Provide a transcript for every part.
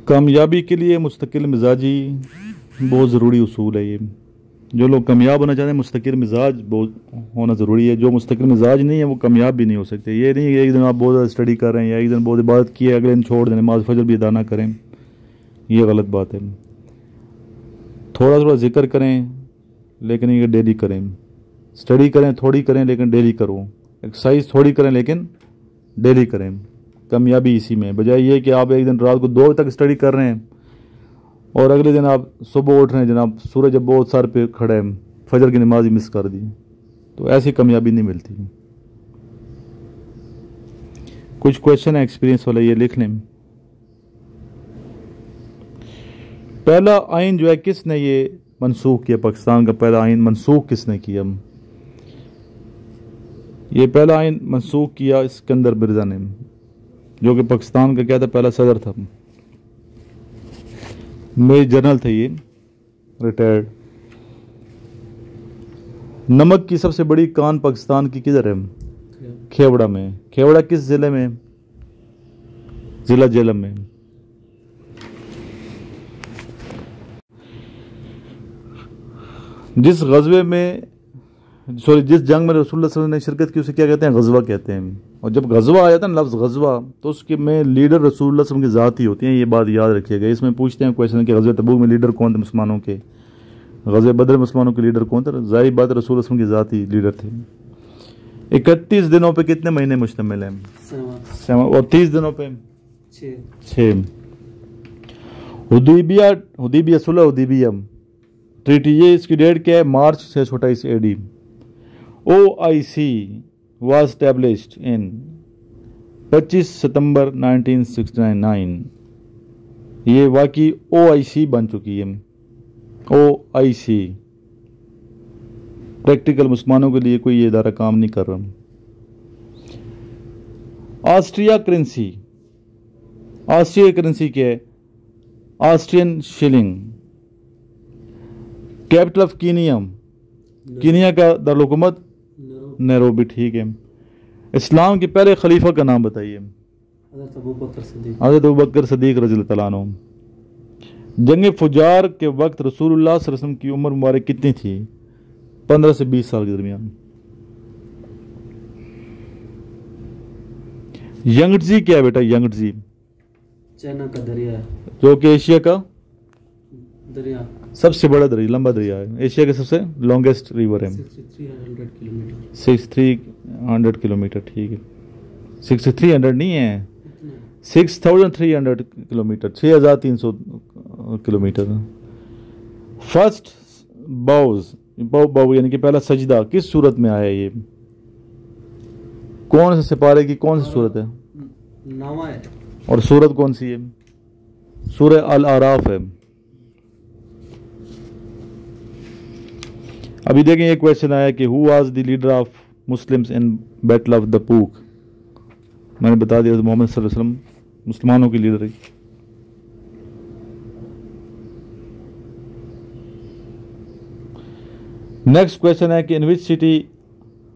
कामयाबी के लिए मुस्तकिल मिजाजी बहुत ज़रूरी उसूल है। ये जो लोग कामयाब होना चाहते हैं मुस्तकिल मिजाज बहुत होना ज़रूरी है। जो मुस्तकिल मिजाज नहीं है वो कामयाब भी नहीं हो सकते। ये नहीं कि एक दिन आप बहुत ज़्यादा स्टडी कर रहे हैं या एक दिन बहुत इबादत की है अगले दिन छोड़ दें, नमाज़ फजर भी अदा ना करें, ये गलत बात है। थोड़ा थोड़ा जिक्र करें लेकिन ये डेली करें। स्टडी करें थोड़ी करें लेकिन डेली करो। एक्सरसाइज थोड़ी करें लेकिन डेली करें। कामयाबी इसी में, बजाय ये कि आप एक दिन रात को 2 बजे तक स्टडी कर रहे हैं और अगले दिन आप सुबह उठ रहे हैं जनाब सूरज जब बहुत सर पे खड़ा है, फजर की नमाज ही मिस कर दी, तो ऐसी कामयाबी नहीं मिलती। कुछ क्वेश्चन है एक्सपीरियंस वाला, ये लिख लें। पहला आइन जो है किसने ये मनसूख किया? पाकिस्तान का पहला आइन मनसूख किसने किया? ये पहला आइन मनसूख किया सिकंदर मिर्जा ने, जो कि पाकिस्तान का क्या था, पहला सदर था, मेजर जनरल थे, ये रिटायर्ड। नमक की सबसे बड़ी कान पाकिस्तान की किधर है? खेवड़ा में। खेवड़ा किस जिले में? जिला जेलम में। जिस गजवे में जिस जंग में रसूलुल्लाह सल्लल्लाहु अलैहि वसल्लम ने शिरकत की उसे क्या कहते हैं? गजवा कहते हैं। और जब गजवा आया था ना, लफ्ज़ गजवा, तो उसके में लीडर रसूलुल्लाह सल्लल्लाहु अलैहि वसल्लम की ज़ात ही होती हैं। ये बात याद रखिएगा। इसमें पूछते हैं क्वेश्चन कि गजवा तबूक में लीडर कौन थे मुसलमानों के? गजवा बदर मुसलमानों के लीडर कौन थे? ज़ाहिर बात रसूलुल्लाह सल्लल्लाहु अलैहि वसल्लम की ज़ात ही लीडर थे। 31 दिनों पे कितने महीने मुश्तमिल हैं? 7। और 30 दिनों पे 6। हुदैबिया सुलह हुदैबिया ट्रीटी, ये इसकी डेट क्या है? मार्च 628 AD। OIC was established in 25 सितंबर 1969। ये वाकई OIC बन चुकी है। OIC प्रैक्टिकल मुसलमानों के लिए कोई ये इदारा काम नहीं कर रहा। ऑस्ट्रिया करेंसी क्या है? Austrian shilling. Capital of Kenya का दारुल-हुकूमत नैरोबी, ठीक है। इस्लाम के पहले खलीफा का नाम बताइए। हज़रत अबू बकर सदीक रज़ियल्लाहु तआला अन्हु। जंग फुजार के वक्त रसूलुल्लाह सल्लल्लाहु अलैहि वसल्लम की उम्र मुबारक कितनी थी? 15 से 20 साल के दरमियान। यंगट्जी क्या है बेटा? यंगट्जी चाइना का दरिया है, जो कि एशिया का दरिया सबसे बड़ा दरिया, लंबा दरिया है। एशिया का सबसे लॉन्गेस्ट रिवर है। 6300 किलोमीटर, ठीक है। 6300 नहीं है, 6300 किलोमीटर, 6300 किलोमीटर। फर्स्ट बाउ यानी कि पहला सजदा किस सूरत में आया? ये कौन से सिपारे की कौन सी सूरत है? नावा है। और सूरत कौन सी है? सूरह अल आराफ है। अभी देखें ये क्वेश्चन आया कि who was the leader of Muslims in battle of the पूक। मैंने बता दिया मोहम्मद सल्लल्लाहु अलैहि वसल्लम मुसलमानों की लीडर है। नेक्स्ट क्वेश्चन है कि in which city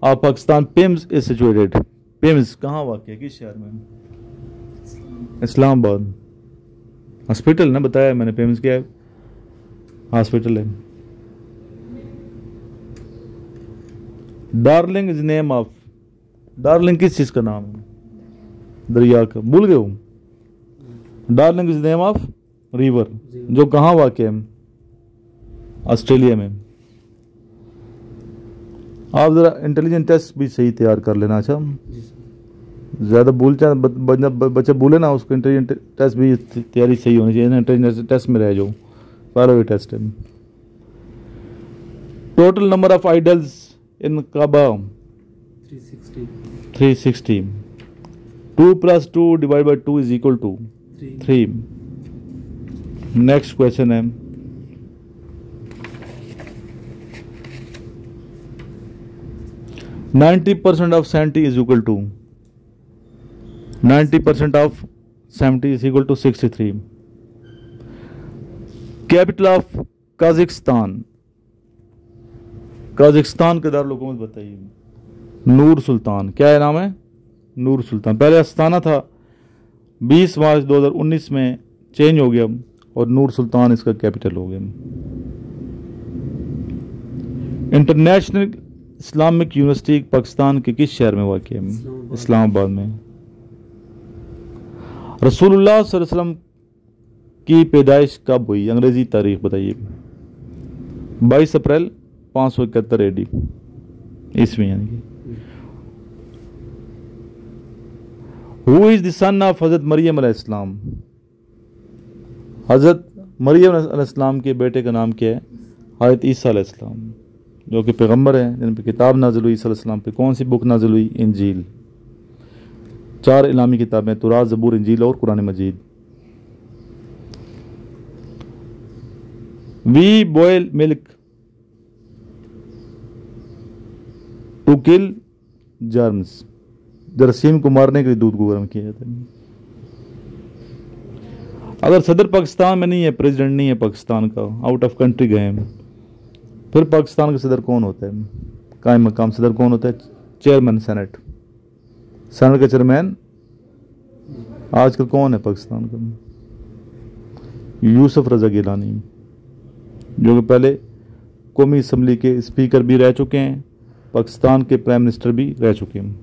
of Pakistan PIMS is situated. PIMS कहाँ वाक़ है, किस शहर में? इस्लामाबाद। हॉस्पिटल ना बताया मैंने, पिम्स क्या है? हॉस्पिटल है। Darling is name of, darling किस चीज का नाम है? दरिया का, भूल गए हो? Darling is name of river, जो कहाँ वाक़ है? ऑस्ट्रेलिया में। आप जरा इंटेलिजेंट टेस्ट भी सही तैयार कर लेना। अच्छा, ज़्यादा भूल चाहे बच्चे भूले ना, उसको इंटेलिजेंट टेस्ट भी तैयारी सही होनी चाहिए। इंटेलिजेंट टेस्ट में रह जाओ, पहला टेस्ट है। Total number of idols in Kaaba 360। 2 + 2 / 2 = 3। Next question है, %90 of 70 is equal to 90% of 70 is equal to 63। Capital of Kazakhstan, Kazakhstan का दारुल हुकूमत बताइए। नूर सुल्तान। क्या है नाम है? नूर सुल्तान। पहले अस्ताना था। 20 मार्च 2019 में चेंज हो गया और नूर सुल्तान इसका कैपिटल हो गया। इंटरनेशनल इस्लामिक यूनिवर्सिटी पाकिस्तान के किस शहर में वाक़ है? इस्लामाबाद में। रसूलुल्लाह सल्लल्लाहु अलैहि वसल्लम की पैदाइश कब हुई? अंग्रेजी तारीख बताइए। 22 अप्रैल 571 AD ईस्वी यानी कि। Who is the son of हजरत मरियम अलैहिस्सलाम? हजरत मरियम अलैहिस्सलाम के बेटे का नाम क्या है? हजरत ईसा अलैहिस्सलाम, जो कि पैगंबर हैं, जिन पर किताब नाजिल हुई ईसा अलैहिस्सलाम पे। कौन सी बुक नाजिल हुई? इंजील। 4 इलामी किताबें, तौरात, ज़बूर, इंजील और कुरान मजीद। We boil milk to kill germs. जरासीम को मारने के लिए दूध को गर्म किया जाता है। अगर सदर पाकिस्तान में नहीं है, प्रेसिडेंट नहीं है पाकिस्तान का, आउट ऑफ कंट्री गए हैं, फिर पाकिस्तान का सदर कौन होता है? कायम मकाम सदर कौन होता है? Chairman senate. सेनेट का चेयरमैन आजकल कौन है पाकिस्तान का? यूसुफ रजा गिलानी, जो कि पहले कौमी असम्बली के स्पीकर भी रह चुके हैं, पाकिस्तान के प्राइम मिनिस्टर भी रह चुके हैं,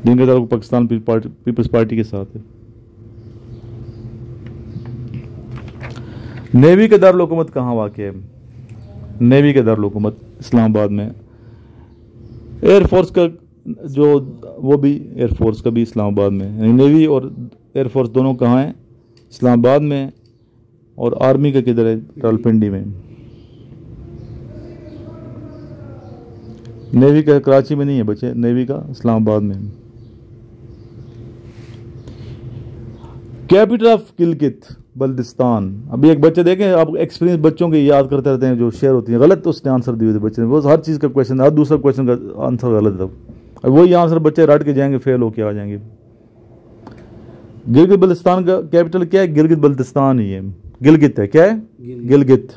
जिनका ताल्लुक पाकिस्तान पीपल्स पार्टी के साथ है। नेवी का दारुल हुकूमत कहाँ वाक़ है? नेवी का दारुल हुकूमत इस्लामाबाद में। एयरफोर्स का जो वो भी एयरफोर्स का भी इस्लामाबाद में। नेवी और एयरफोर्स दोनों कहाँ हैं? इस्लामाबाद में। और आर्मी का किधर है? रावलपिंडी में। नेवी का कराची में नहीं है बच्चे, नेवी का इस्लामाबाद में। Capital of Gilgit Baltistan. अभी एक बच्चे देखें, आप एक्सपीरियंस बच्चों के याद करते रहते हैं, जो शेयर होती है गलत, उसने आंसर दिए थे बच्चे ने। वो हर चीज़ का क्वेश्चन, हर दूसरा क्वेश्चन का आंसर गलत था। अब वही आंसर बच्चे रट के जाएंगे, फेल होके आ जाएंगे। गिलगित बल्तिस्तान का कैपिटल क्या है? गिलगित बल्तिस्तान ही है। गिलगित है, क्या है? गिलगित।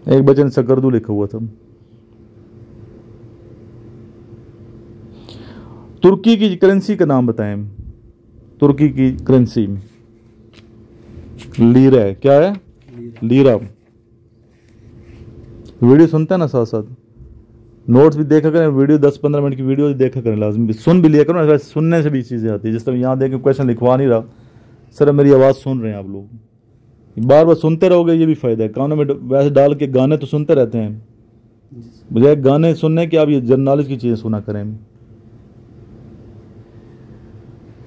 एक बच्चे ने सकरदू लिखा हुआ था। तुर्की की करेंसी का नाम बताएं। तुर्की की करेंसी लीरा है। क्या है? लीरा। वीडियो सुनते हैं ना साथ साथ, नोट्स भी देखा करें, वीडियो 10-15 मिनट की वीडियो भी देखा करें, लाजमी सुन भी लिया करो ना। सुनने से भी चीज़ें आती है। जिस तरह यहाँ देख के क्वेश्चन लिखवा नहीं रहा, सर मेरी आवाज़ सुन रहे हैं आप लोग, बार बार सुनते रहोगे, ये भी फ़ायदा है। कानों में वैसे डाल के गाने तो सुनते रहते हैं, बजाय गाने सुनने के आप ये जनरल नॉलेज की चीज़ें सुना करें,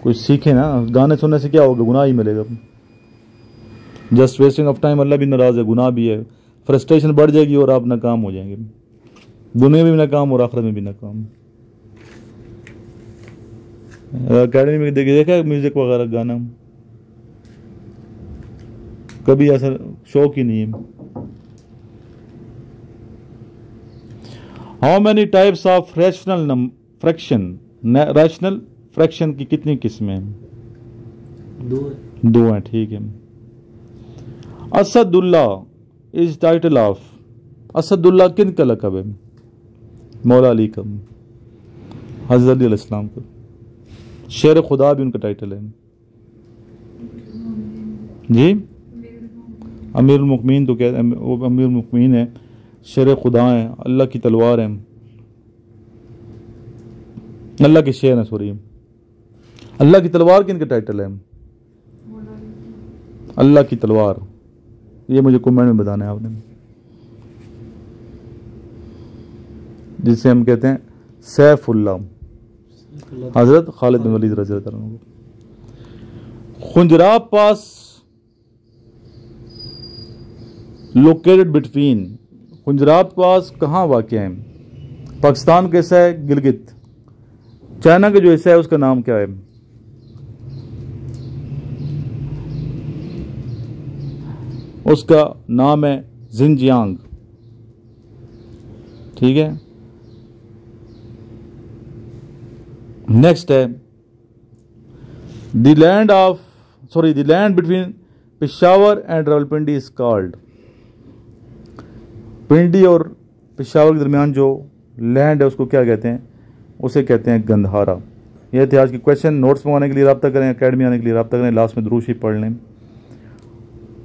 कुछ सीखे ना। गाने सुनने से क्या होगा? गुनाह ही मिलेगा। Just wasting of time. अल्लाह भी नाराज़ है, गुनाह भी है, फ्रस्ट्रेशन बढ़ जाएगी और आप नाकाम हो जाएंगे, दुनिया में भी नाकाम और आखिरत में भी नाकाम। अकेडमी में देखा म्यूजिक वगैरह गाना, कभी ऐसा शौक ही नहीं है। How many types of rational fraction? Rational fraction की कितनी किस्में हैं? 2 हैं, ठीक है। Asadullah is title of. Asadullah किन का लक़ब है? मौला अली का, हज़रत अली अलैहिस्सलाम का। शेर खुदा भी उनका टाइटल है जी। अमीरुल मुमिनीन तो कहते हैं, वो अमीरुल मुमिनीन है, शेर खुदा है, अल्लाह की तलवार है, अल्लाह के शेर है, सॉरी। अल्लाह की तलवार किन का टाइटल है? अल्लाह की तलवार। ये मुझे कमेंट में बताना है आपने, जिसे हम कहते हैं सैफुल्लाह, हजरत खालिद बिन वलीद रज़ियल्लाहु अन्हु। खुंजराब पास लोकेटेड बिटवीन। खुंजराब पास कहाँ वाक़ है? पाकिस्तान का हिस्सा है गिलगित, चाइना का जो हिस्सा है उसका नाम क्या है? उसका नाम है जिनजियांग, ठीक है। नेक्स्ट है the land between Peshawar and Rawalpindi is called. Pindi और पेशावर के दरमियान जो लैंड है उसको क्या कहते हैं? उसे कहते हैं गंधारा। ये थे आज के क्वेश्चन। नोट्स मंगाने के लिए रब्ता करें, अकेडमी आने के लिए रब्ता करें। लास्ट में दुरूद शरीफ पढ़ लें।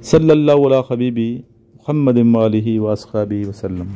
सल्लल्लाहु अला हबीबी मुहम्मद व आलिहि व अस्हाबिही वसल्लम।